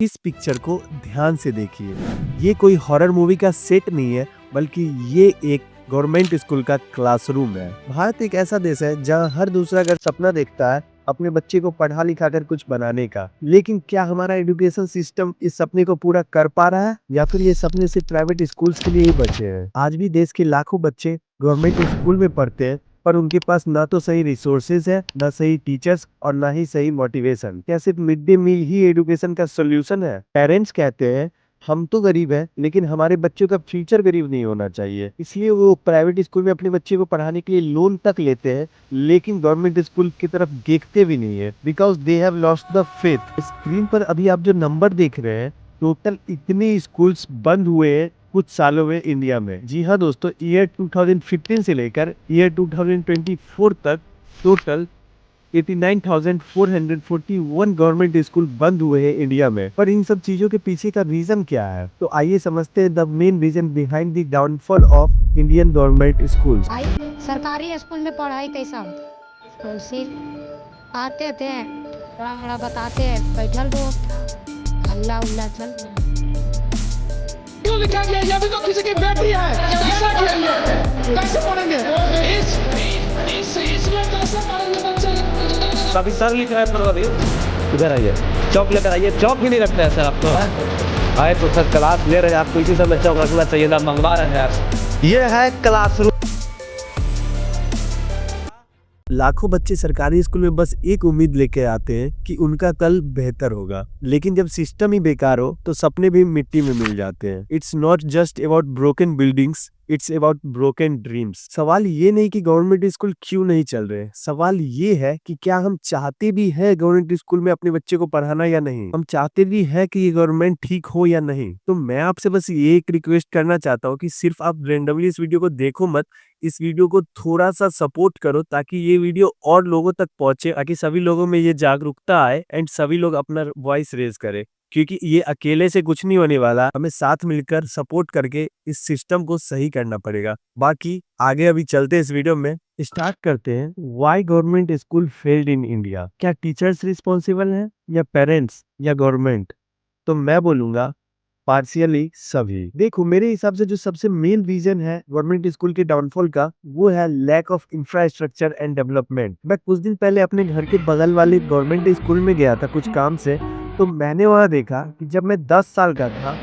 इस पिक्चर को ध्यान से देखिए। ये कोई हॉरर मूवी का सेट नहीं है, बल्कि ये एक गवर्नमेंट स्कूल का क्लासरूम है। भारत एक ऐसा देश है जहाँ हर दूसरा अगर सपना देखता है अपने बच्चे को पढ़ा लिखा कर कुछ बनाने का, लेकिन क्या हमारा एजुकेशन सिस्टम इस सपने को पूरा कर पा रहा है, या फिर ये सपने सिर्फ प्राइवेट स्कूल्स के लिए ही बचे हैं? आज भी देश के लाखों बच्चे गवर्नमेंट स्कूल में पढ़ते हैं, पर उनके पास ना तो सही रिसोर्सेज है, ना सही टीचर्स और ना ही सही मोटिवेशन। क्या सिर्फ मिड डे मील ही एजुकेशन का सोल्यूशन है? पेरेंट्स कहते हैं हम तो गरीब हैं, लेकिन हमारे बच्चों का फ्यूचर गरीब नहीं होना चाहिए, इसलिए वो प्राइवेट स्कूल में अपने बच्चे को पढ़ाने के लिए लोन तक लेते हैं, लेकिन गवर्नमेंट स्कूल की तरफ देखते भी नहीं है, because they have lost the faith. Screen पर अभी आप जो नंबर देख रहे हैं, टोटल इतने स्कूल्स बंद हुए हैं कुछ सालों में इंडिया में। जी हाँ दोस्तों, ईयर 2015 से लेकर ईयर 2024 तक टोटल 89,441 गवर्नमेंट स्कूल बंद हुए हैं इंडिया में। पर इन सब चीजों के पीछे का रीजन क्या है? तो आइए समझते हैं the main reason behind the downfall of Indian government school. सरकारी स्कूल में पढ़ाई कैसा होता? तो सिर्फ आते थे, थोड़ा बताते, बैठल रहो, हल्ला उल्ला चल। क्यों लिखा गया? ये भी तो किसी की बेटी है, किसा के लिए कैसे पढ़ेंगे? इसमें कैसे पढ़ेंगे बच्चे? काफी सर लिखा है पर इधर आइए, चौक लेकर आइए। चौक भी नहीं रखते हैं सर आप तो। आए तो सर क्लास ले रहे हैं, आपको इसी समय चौक रखना चाहिए था, मंगवा रहे हैं यार। ये है क्लासरूम। लाखों बच्चे सरकारी स्कूल में बस एक उम्मीद लेके आते हैं कि उनका कल बेहतर होगा, लेकिन जब सिस्टम ही बेकार हो तो सपने भी मिट्टी में मिल जाते हैं। It's not just about broken buildings, it's about broken dreams. सवाल ये नहीं कि गवर्नमेंट स्कूल क्यों नहीं चल रहे, सवाल ये है कि क्या हम चाहते भी है गवर्नमेंट स्कूल में अपने बच्चे को पढ़ाना या नहीं, हम चाहते भी है कि ये गवर्नमेंट ठीक हो या नहीं। तो मैं आपसे बस ये एक रिक्वेस्ट करना चाहता हूँ कि सिर्फ आप रेंडमली इस वीडियो को देखो मत, इस वीडियो को थोड़ा सा सपोर्ट करो ताकि ये वीडियो और लोगों तक पहुंचे, ताकि सभी लोगों में ये जागरूकता आए एंड सभी लोग अपना वॉइस रेज करें, क्योंकि ये अकेले से कुछ नहीं होने वाला। हमें साथ मिलकर सपोर्ट करके इस सिस्टम को सही करना पड़ेगा। बाकी आगे अभी चलते हैं, इस वीडियो में स्टार्ट करते हैं। Why government school failed in India? क्या टीचर्स रिस्पॉन्सिबल हैं, या पेरेंट्स, या गवर्नमेंट? तो मैं बोलूंगा पार्शियली सभी। देखो, मेरे हिसाब से जो सबसे मेन रीजन है गवर्नमेंट स्कूल के डाउनफॉल का, वो है lack of infrastructure and development. मैं कुछ दिन पहले अपने घर के बगल वाले गवर्नमेंट स्कूल में गया था कुछ काम से, तो मैंने वहाँ देखा कि जब मैं 10 साल का था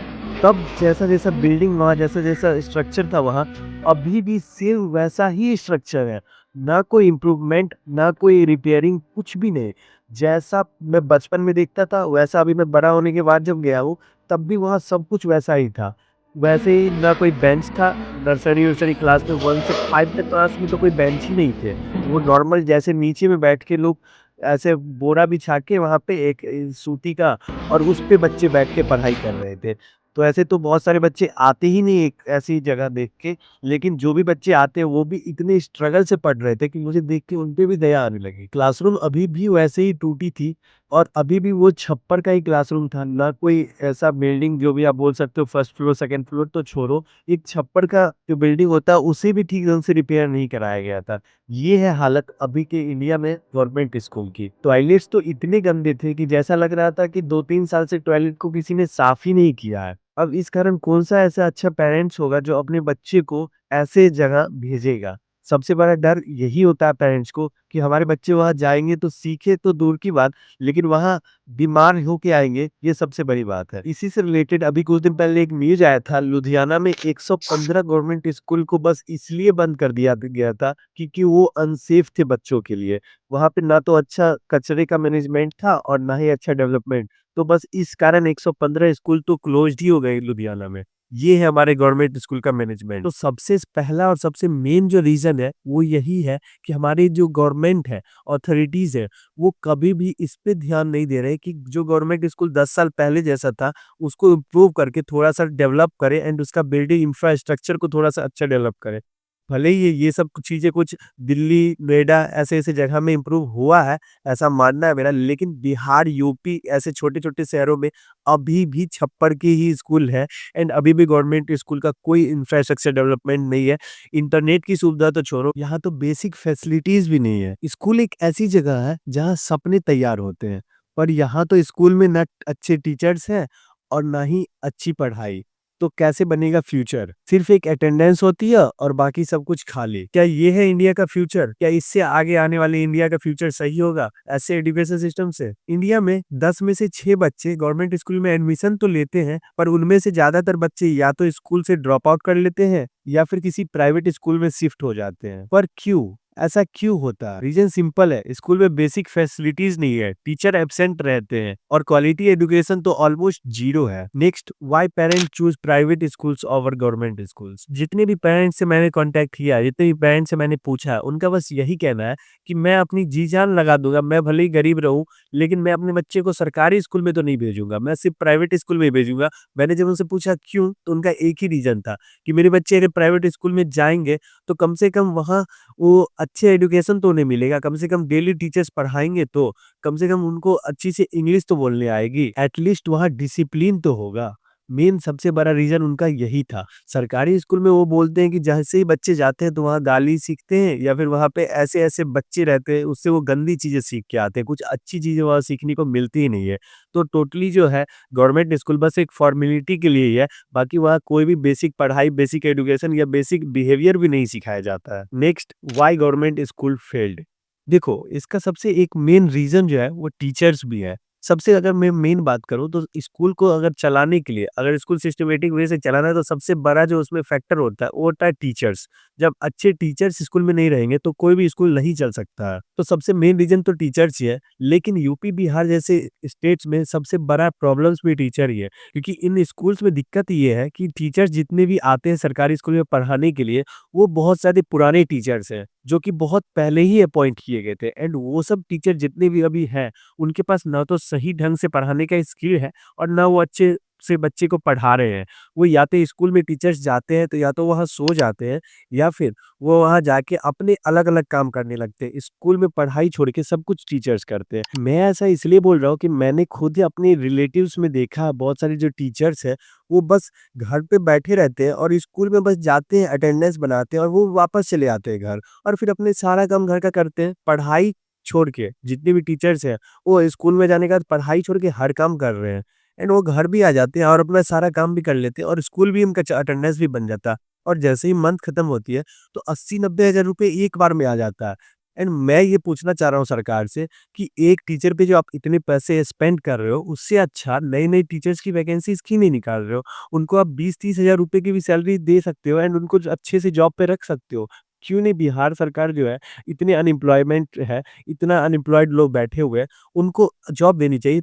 तब जैसा जैसा बिल्डिंग वहाँ, जैसा जैसा स्ट्रक्चर था वहाँ, अभी भी सेम वैसा ही स्ट्रक्चर है। ना कोई इम्प्रूवमेंट, ना कोई रिपेयरिंग, कुछ भी नहीं। जैसा मैं बचपन में देखता था वैसा अभी मैं बड़ा होने के बाद जब गया हूँ, तब भी वहाँ सब कुछ वैसा ही था। वैसे ही ना कोई बेंच था, नर्सरी क्लास में 1 से 5 तक क्लास में तो कोई बेंच ही नहीं थे। वो नॉर्मल जैसे नीचे में बैठ के लोग ऐसे बोरा बिछा के वहाँ पे एक सूती का, और उस पे बच्चे बैठ के पढ़ाई कर रहे थे। तो ऐसे तो बहुत सारे बच्चे आते ही नहीं एक ऐसी जगह देख के, लेकिन जो भी बच्चे आते हैं वो भी इतने स्ट्रगल से पढ़ रहे थे कि मुझे देख के उन पे भी दया आने लगी। क्लासरूम अभी भी वैसे ही टूटी थी, और अभी भी वो छप्पर का ही क्लासरूम था, ना कोई ऐसा बिल्डिंग जो भी आप बोल सकते हो फर्स्ट फ्लोर सेकंड फ्लोर तो छोड़ो, एक छप्पर का जो बिल्डिंग होता है उसे भी ठीक ढंग से रिपेयर नहीं कराया गया था। ये है हालत अभी के इंडिया में गवर्नमेंट स्कूल की। टॉयलेट्स तो इतने गंदे थे कि जैसा लग रहा था कि 2-3 साल से टॉयलेट को किसी ने साफ ही नहीं किया है। अब इस कारण कौन सा ऐसा अच्छा पेरेंट्स होगा जो अपने बच्चे को ऐसे जगह भेजेगा? सबसे बड़ा डर यही होता है पेरेंट्स को कि हमारे बच्चे वहाँ जाएँगे तो सीखे तो दूर की बात, लेकिन वहाँ बीमार होके आएँगे, ये सबसे बड़ी बात है। इसी से रिलेटेड अभी कुछ दिन पहले एक न्यूज़ आया था, लुधियाना में 115 गवर्नमेंट स्कूल को बस इसलिए बंद कर दिया गया था क्योंकि वो अनसेफ थे बच्चों के लिए। वहाँ पे ना तो अच्छा कचरे का मैनेजमेंट था और ना ही अच्छा डेवलपमेंट। तो बस इस कारण 115 स्कूल तो क्लोज्ड ही हो गए लुधियाना में। ये है हमारे गवर्नमेंट स्कूल का मैनेजमेंट। तो सबसे पहला और सबसे मेन जो रीज़न है वो यही है कि हमारी जो गवर्नमेंट है, अथॉरिटीज़ है, वो कभी भी इस पे ध्यान नहीं दे रहे कि जो गवर्नमेंट स्कूल 10 साल पहले जैसा था उसको इम्प्रूव करके थोड़ा-सा डेवलप करें एंड उसका बिल्डिंग इंफ्रास्ट्रक्चर को थोड़ा-सा अच्छा डेवलप करें। भले ही ये सब चीज़ें कुछ दिल्ली, नोएडा ऐसे-ऐसे जगह में इम्प्रूव हुआ है, ऐसा मानना है मेरा, लेकिन बिहार, यूपी ऐसे छोटे-छोटे शहरों में अभी भी छप्पर के ही स्कूल हैं एंड अभी भी गवर्नमेंट स्कूल का कोई इंफ्रास्ट्रक्चर डेवलपमेंट नहीं है। इंटरनेट की सुविधा तो छोड़ो, यहाँ तो बेसिक फैसिलिटीज़ भी नहीं है। स्कूल एक ऐसी जगह है जहाँ सपने तैयार होते हैं। पर यहाँ तो स्कूल में ना अच्छे टीचर्स हैं और ना ही अच्छी पढ़ाई। तो कैसे बनेगा फ्यूचर? सिर्फ एक अटेंडेंस होती है और बाकी सब कुछ खाली। क्या ये है इंडिया का फ्यूचर? क्या इससे आगे आने वाले इंडिया का फ्यूचर सही होगा ऐसे एजुकेशन सिस्टम से? इंडिया में 10 में से 6 बच्चे गवर्नमेंट स्कूल में एडमिशन तो लेते हैं, पर उनमें से ज्यादातर बच्चे या तो स्कूल से ड्रॉप आउट कर लेते हैं या फिर किसी प्राइवेट स्कूल में शिफ्ट हो जाते हैं। पर क्यों? ऐसा क्यों होता है? रीजन सिंपल है, स्कूल में बेसिक फैसिलिटीज नहीं है, टीचर एब्सेंट रहते हैं और क्वालिटी एजुकेशन तो ऑलमोस्ट जीरो है। Next, why parents choose private schools over government schools? जितने भी पेरेंट्स से मैंने कांटेक्ट किया, जितने भी पेरेंट्स से मैंने पूछा, उनका बस यही कहना है कि मैं अपनी जी जान लगा दूंगा, मैं भले ही गरीब रहूं, लेकिन मैं अपने बच्चे को सरकारी स्कूल में तो नहीं भेजूंगा, मैं सिर्फ प्राइवेट स्कूल में ही भेजूंगा। मैंने जब उनसे पूछा क्यों, तो उनका एक ही रीजन था कि मेरे बच्चे अगर प्राइवेट स्कूल में जाएंगे तो कम से कम वहाँ वो अच्छे एजुकेशन तो उन्हें मिलेगा, कम से कम डेली टीचर्स पढ़ाएँगे तो, कम से कम उनको अच्छी से इंग्लिश तो बोलने आएगी, एटलीस्ट वहाँ डिसिप्लिन तो होगा। मेन सबसे बड़ा रीज़न उनका यही था। सरकारी स्कूल में वो बोलते हैं कि जैसे ही बच्चे जाते हैं तो वहाँ गाली सीखते हैं या फिर वहाँ पे ऐसे-ऐसे बच्चे रहते हैं, उससे वो गंदी चीज़ें सीख के आते हैं, कुछ अच्छी चीज़ें वहाँ सीखने को मिलती ही नहीं है। तो टोटली जो है गवर्नमेंट स्कूल बस एक फॉर्मेलिटी के लिए ही है, बाकी वहाँ कोई भी बेसिक पढ़ाई, बेसिक एजुकेशन या बेसिक बिहेवियर भी नहीं सिखाया जाता है। Next, why government school failed? देखो, इसका सबसे एक मेन रीज़न जो है वो टीचर्स भी है। सबसे अगर मैं मेन बात करूँ तो स्कूल को अगर चलाने के लिए, अगर स्कूल सिस्टमैटिक वे से चलाना है तो सबसे बड़ा जो उसमें फैक्टर होता है वो होता है टीचर्स। जब अच्छे टीचर्स स्कूल में नहीं रहेंगे तो कोई भी स्कूल नहीं चल सकता है। तो सबसे मेन रीज़न तो टीचर्स ही है, लेकिन यूपी, बिहार जैसे स्टेट्स में सबसे बड़ा प्रॉब्लम्स भी टीचर ही है। क्योंकि इन स्कूल्स में दिक्कत ये है कि टीचर्स जितने भी आते हैं सरकारी स्कूल में पढ़ाने के लिए, वो बहुत सारे पुराने टीचर्स हैं, जो कि बहुत पहले ही अपॉइंट किए गए थे एंड वो सब टीचर जितने भी अभी हैं, उनके पास ना तो सही ढंग से पढ़ाने का स्किल है और ना वो अच्छे से बच्चे को पढ़ा रहे हैं। वो या तो स्कूल में टीचर्स जाते हैं तो या तो वहाँ सो जाते हैं या फिर वो वहाँ जाके अपने अलग-अलग काम करने लगते हैं। स्कूल में पढ़ाई छोड़ के सब कुछ टीचर्स करते हैं। मैं ऐसा इसलिए बोल रहा हूँ कि मैंने खुद अपने रिलेटिव्स में देखा, बहुत सारे जो टीचर्स हैं, वो बस घर पे बैठे रहते हैं और स्कूल में बस जाते हैं, अटेंडेंस बनाते हैं और वो वापस चले आते हैं घर और फिर अपने सारा काम घर का करते हैं। पढ़ाई छोड़ के जितने भी टीचर्स हैं, वो स्कूल में जाने के बाद पढ़ाई छोड़ के हर काम कर रहे हैं एंड वो घर भी आ जाते हैं और अपना सारा काम भी कर लेते हैं और स्कूल भी उनका अटेंडेंस भी बन जाता है और जैसे ही मंथ खत्म होती है तो 80-90 हज़ार रुपए एक बार में आ जाता है। एंड मैं ये पूछना चाह रहा हूँ सरकार से कि एक टीचर पे जो आप इतने पैसे स्पेंड कर रहे हो, उससे अच्छा नए-नए टीचर्स की वैकेंसीज़ क्यों नहीं निकाल रहे हो? उनको आप 20-30 हज़ार रुपए की भी सैलरी दे सकते हो एंड उनको जो अच्छे से जॉब पे रख सकते हो। क्यों नहीं बिहार सरकार जो है, इतने अनएम्प्लॉयमेंट है, इतना अनएम्प्लॉयड लोग बैठे हुए हैं, उनको जॉब देनी चाहिए।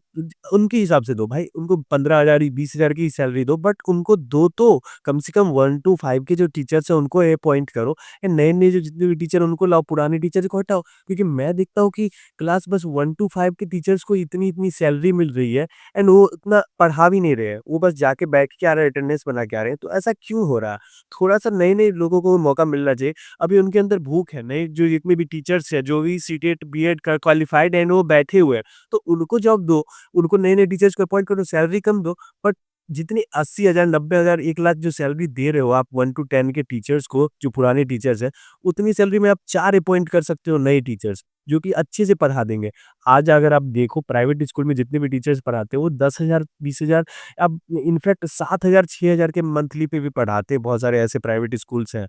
उनके हिसाब से दो भाई, उनको 15,000 20,000 की सैलरी दो, बट उनको दो तो कम से कम 1 टू 5 के जो टीचर्स हैं उनको अपॉइंट करो एंड नए-नए जो जितने भी टीचर उनको लाओ, पुराने टीचर को हटाओ। क्योंकि मैं देखता हूँ कि क्लास बस 1 टू 5 के टीचर्स को इतनी-इतनी सैलरी मिल रही है एंड वो इतना पढ़ा भी नहीं रहे हैं। वो बस जाके बैठ के आ रहे हैं, अटेंडेंस बना के आ रहे हैं। तो ऐसा क्यों हो रहा है? थोड़ा-सा नए-नए लोगों को मौका मिलना चाहिए। अभी उनके अंदर भूख है, नए जो जितने भी टीचर्स हैं, जो भी सीटेट, बीएड का क्वालिफाइड हैं, वो बैठे हुए हैं, तो उनको जॉब दो, उनको नए-नए टीचर्स को अपॉइंट करो, सैलरी कम दो, बट जितनी 80,000, 90,000, 1 लाख जो सैलरी दे रहे हो आप 1 टू 10 के टीचर्स को, जो पुराने टीचर्स हैं, उतनी सैलरी में आप 4 अपॉइंट कर सकते हो नए टीचर्स, जो कि अच्छे से पढ़ा देंगे। आज अगर आप देखो प्राइवेट स्कूल में जितने भी टीचर्स पढ़ाते हैं, वो 10,000, 20,000, अब इनफैक्ट 7,000, 6,000 के मंथली पे भी पढ़ाते हैं, बहुत सारे ऐसे प्राइवेट स्कूल्स हैं।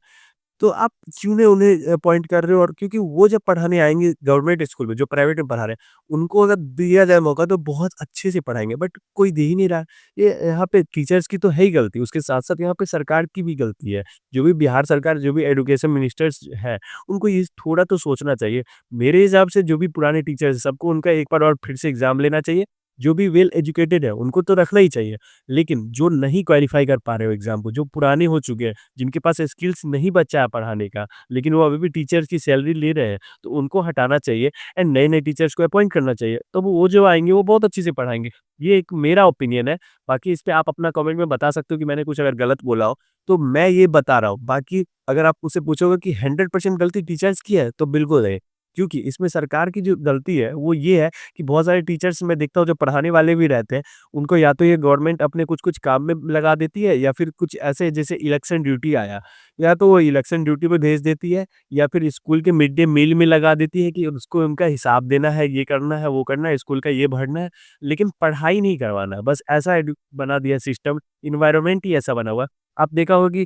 तो आप क्यों नहीं उन्हें अपॉइंट कर रहे हो? और क्योंकि वो जब पढ़ाने आएँगे गवर्नमेंट स्कूल में, जो प्राइवेट में पढ़ा रहे हैं, उनको अगर दिया जाए मौका तो बहुत अच्छे से पढ़ाएँगे, बट कोई दे ही नहीं रहा है। ये यहाँ पे टीचर्स की तो है ही गलती, उसके साथ-साथ यहाँ पे सरकार की भी गलती है। जो भी बिहार सरकार, जो भी एजुकेशन मिनिस्टर्स हैं, उनको ये थोड़ा तो सोचना चाहिए। मेरे हिसाब से जो भी पुराने टीचर्स हैं, सबको उनका एक बार और फिर से एग्ज़ाम लेना चाहिए। जो भी वेल एजुकेटेड है, उनको तो रखना ही चाहिए। लेकिन जो नहीं क्वालीफाई कर पा रहे हो एग्ज़ाम को, जो पुराने हो चुके हैं, जिनके पास स्किल्स नहीं बचा है पढ़ाने का, लेकिन वो अभी भी टीचर्स की सैलरी ले रहे हैं, तो उनको हटाना चाहिए एंड नए-नए टीचर्स को अपॉइंट करना चाहिए। तब वो जो आएँगे, वो बहुत अच्छे से पढ़ाएँगे। ये एक मेरा ओपिनियन है, बाकी इस पे आप अपना कमेंट में बता सकते हो कि मैंने कुछ अगर गलत बोला हो, तो मैं ये बता रहा हूँ। बाकी अगर आप मुझसे पूछोगे कि 100% गलती टीचर्स की है, तो बिल्कुल है। क्योंकि इसमें सरकार की जो गलती है वो ये है कि बहुत सारे टीचर्स मैं देखता हूँ जो पढ़ाने वाले भी रहते हैं, उनको या तो ये गवर्नमेंट अपने कुछ-कुछ काम में लगा देती है या फिर कुछ ऐसे जैसे इलेक्शन ड्यूटी आया, या तो वो इलेक्शन ड्यूटी पे भेज देती है या फिर स्कूल के मिड डे मील में लगा देती है कि उसको उनका हिसाब देना है, ये करना है, वो करना है, स्कूल का ये भरना है, लेकिन पढ़ाई नहीं करवाना है। बस ऐसा बना दिया सिस्टम, एनवायरनमेंट ही ऐसा बना हुआ है। आप देखा होगा कि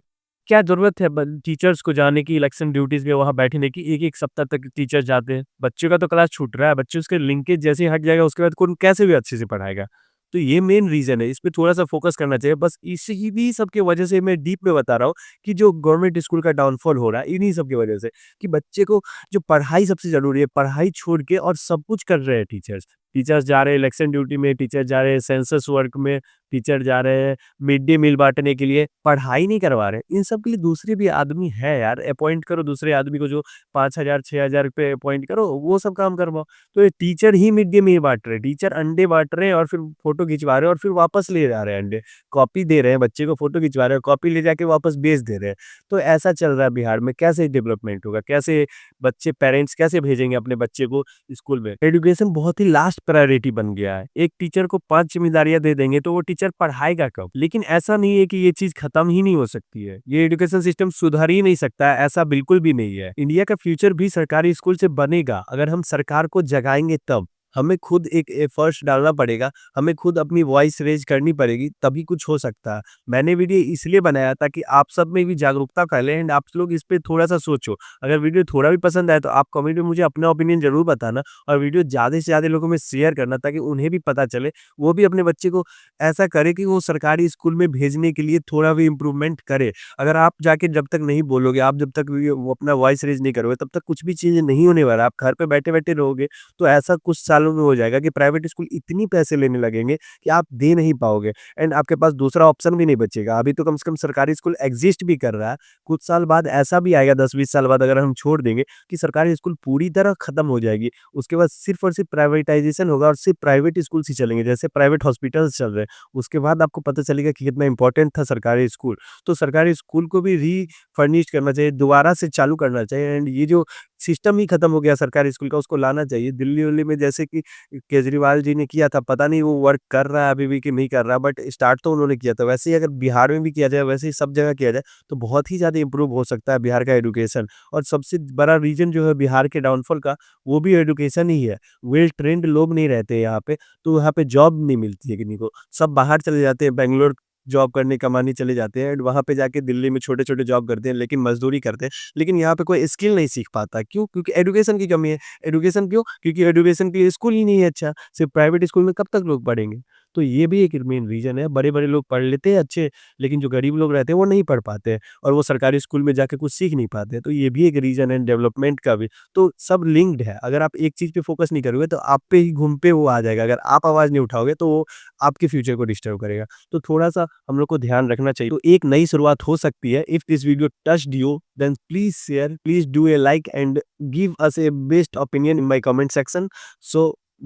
क्या ज़रूरत है टीचर्स को जाने की इलेक्शन ड्यूटीज़ में वहाँ बैठने की, 1-1 सप्ताह तक टीचर जाते हैं। बच्चे का तो क्लास छूट रहा है, बच्चे उसके लिंकेज जैसे ही हट जाएगा उसके बाद कौन कैसे भी अच्छे से पढ़ाएगा। तो ये मेन रीज़न है, इस पे थोड़ा-सा फ़ोकस करना चाहिए। बस इसी भी सब की वजह से मैं डीप में बता रहा हूँ कि जो गवर्नमेंट स्कूल का डाउनफॉल हो रहा है, इन्हीं सब की वजह से कि बच्चे को जो पढ़ाई सबसे ज़रूरी है, पढ़ाई छोड़ के और सब कुछ कर रहे हैं टीचर्स। टीचर्स जा रहे हैं इलेक्शन ड्यूटी में, टीचर जा रहे हैं सेंसस वर्क में, टीचर जा रहे हैं मिड डे मील बाँटने के लिए, पढ़ाई नहीं करवा रहे। इन सब के लिए दूसरे भी आदमी है यार, अपॉइंट करो दूसरे आदमी को जो 5,000 6,000 पे अपॉइंट करो, वो सब काम करवाओ। तो ये टीचर ही मिड डे मील बाँट रहे हैं, टीचर अंडे बाँट रहे हैं और फिर फ़ोटो खिंचवा रहे हैं और फिर वापस ले जा रहे हैं अंडे। कॉपी दे रहे हैं, बच्चे को फ़ोटो खिंचवा रहे हैं, कॉपी ले जाके वापस बेच दे रहे हैं। तो ऐसा चल रहा है बिहार में, कैसे डेवलपमेंट होगा? कैसे बच्चे पेरेंट्स कैसे भेजेंगे अपने बच्चे को स्कूल में? एजुकेशन बहुत ही लास्ट प्रायोरिटी बन गया है। एक टीचर को 5 ज़िम्मेदारियाँ दे देंगे तो वो टीचर पढ़ाएगा कब? लेकिन ऐसा नहीं है कि ये चीज़ खत्म ही नहीं हो सकती है। ये एजुकेशन सिस्टम सुधर ही नहीं सकता है, ऐसा बिल्कुल भी नहीं है। इंडिया का फ्यूचर भी सरकारी स्कूल से बनेगा, अगर हम सरकार को जगाएँगे तब। हमें खुद एक एफर्ट्स डालना पड़ेगा, हमें खुद अपनी वॉइस रेज़ करनी पड़ेगी, तभी कुछ हो सकता है। मैंने वीडियो इसलिए बनाया ताकि आप सब में भी जागरूकता फैले एंड आप लोग इस पे थोड़ा-सा सोचो। अगर वीडियो थोड़ा भी पसंद आए तो आप कमेंट में मुझे अपना ओपिनियन ज़रूर बताना और वीडियो ज़्यादा से ज़्यादा लोगों में शेयर करना ताकि उन्हें भी पता चले, वो भी अपने बच्चे को ऐसा करे कि वो सरकारी स्कूल में भेजने के लिए थोड़ा भी इम्प्रूवमेंट करे। अगर आप जाके जब तक नहीं बोलोगे, आप जब तक ये वो अपना वॉइस रेज़ नहीं करोगे, तब तक कुछ भी चीज़ें नहीं होने वाला। आप घर पे बैठे-बैठे रहोगे, तो ऐसा कुछ सालों में हो जाएगा कि प्राइवेट स्कूल इतनी पैसे लेने लगेंगे कि आप दे नहीं पाओगे एंड आपके पास दूसरा ऑप्शन भी नहीं बचेगा। अभी तो कम से कम सरकारी स्कूल एग्ज़िस्ट भी कर रहा है। कुछ साल बाद ऐसा भी आएगा 10-20 साल बाद अगर हम छोड़ देंगे कि सरकारी स्कूल पूरी तरह खत्म हो जाएगी। उसके बाद सिर्फ़ और सिर्फ़ प्राइवेटाइज़ेशन होगा और सिर्फ़ प्राइवेट स्कूल्स ही चलेंगे, जैसे प्राइवेट हॉस्पिटल्स चल रहे हैं। उसके बाद आपको पता चलेगा कि कितना इम्पोर्टेंट था सरकारी स्कूल। तो सरकारी स्कूल को भी री-फर्निश्ड करना चाहिए, दोबारा से चालू करना चाहिए एंड ये जो सिस्टम ही खत्म हो गया सरकारी स्कूल का, उसको लाना चाहिए। दिल्ली-विल्ली में जैसे कि केजरीवाल जी ने किया था, पता नहीं वो वर्क कर रहा है अभी भी कि नहीं कर रहा, बट स्टार्ट तो उन्होंने किया था। वैसे ही अगर बिहार में भी किया जाए, वैसे ही सब जगह किया जाए, तो बहुत ही ज़्यादा इम्प्रूव हो सकता है बिहार का एजुकेशन। और सबसे बड़ा रीज़न जो है बिहार के डाउनफॉल का, वो भी एजुकेशन ही है। वेल ट्रेन्ड लोग नहीं रहते यहाँ पे, तो यहाँ पे जॉब नहीं मिलती है किन्हीं को। सब बाहर चले जाते हैं, बैंगलोर जॉब करने कमाने चले जाते हैं एंड वहाँ पे जाके दिल्ली में छोटे-छोटे जॉब करते हैं, लेकिन मज़दूरी करते हैं। लेकिन यहाँ पे कोई स्किल नहीं सीख पाता, क्यों? क्योंकि एजुकेशन की कमी है। एजुकेशन क्यों? क्योंकि एजुकेशन के लिए स्कूल ही नहीं है अच्छा, सिर्फ़ प्राइवेट स्कूल में कब तक लोग पढ़ेंगे? तो ये भी एक मेन रीज़न है, बड़े-बड़े लोग पढ़ लेते हैं अच्छे, लेकिन जो गरीब लोग रहते हैं वो नहीं पढ़ पाते हैं और वो सरकारी स्कूल में जाके कुछ सीख नहीं पाते हैं, तो ये भी एक रीज़न है डेवलपमेंट का भी। तो सब लिंक्ड है, अगर आप एक चीज़ पे फ़ोकस नहीं करोगे तो आप पे ही घूम पे वो आ जाएगा, अगर आप आवाज़ नहीं उठाओगे तो वो आपके फ्यूचर को डिस्टर्ब करेगा। तो थोड़ा-सा हम लोग को ध्यान रखना चाहिए। तो एक नई शुरुआत हो सकती है। If this video touched you, then please share, please do a like and give us a best opinion in my comment section. So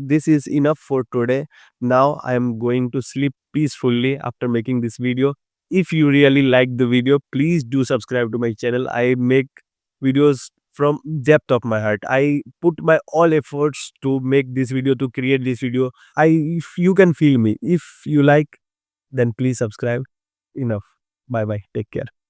this is enough for today. Now I am going to sleep peacefully after making this video. If you really like the video, please do subscribe to my channel. I make videos from depth of my heart. I put my all efforts to make this video, to create this video. If you can feel me, if you like, then please subscribe. Enough. Bye bye. Take care.